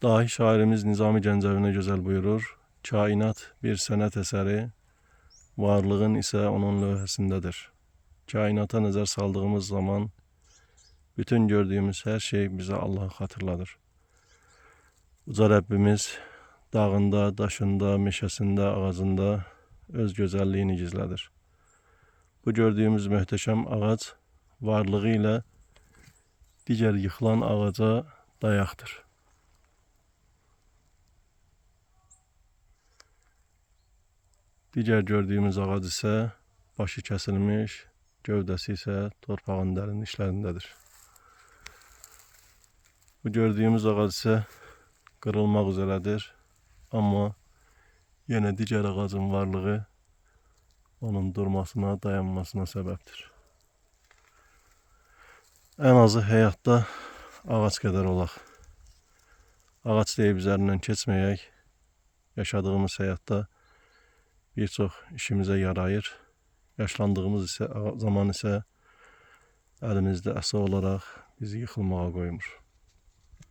Dahi şairimiz Nizami Gəncəvi ne güzel buyurur. Kainat bir sənət eseri, varlığın ise onun lövhəsindedir. Kainata nəzər saldığımız zaman bütün gördüğümüz her şey bize Allah'ı hatırladır. Uca Rabbimiz dağında, daşında, meşesinde, ağacında öz güzelliğini gizlədir. Bu gördüğümüz möhtəşəm ağac varlığıyla diğer yıkılan ağaca dayaqdır. Diğer gördüğümüz ağac ise başı kesilmiş, gövdesi ise torpağın derinliklərindedir. Bu gördüğümüz ağac ise kırılmak üzeredir. Ama yine diğer ağacın varlığı onun durmasına, dayanmasına sebeptir. En azı hayatta ağaç kadar olaq. Ağaç deyib üzerinden keçməyək. Yaşadığımız hayatta birçok işimize yarayır. Yaşlandığımız zaman ise elimizde asa olarak bizi yıkılmağa koymur.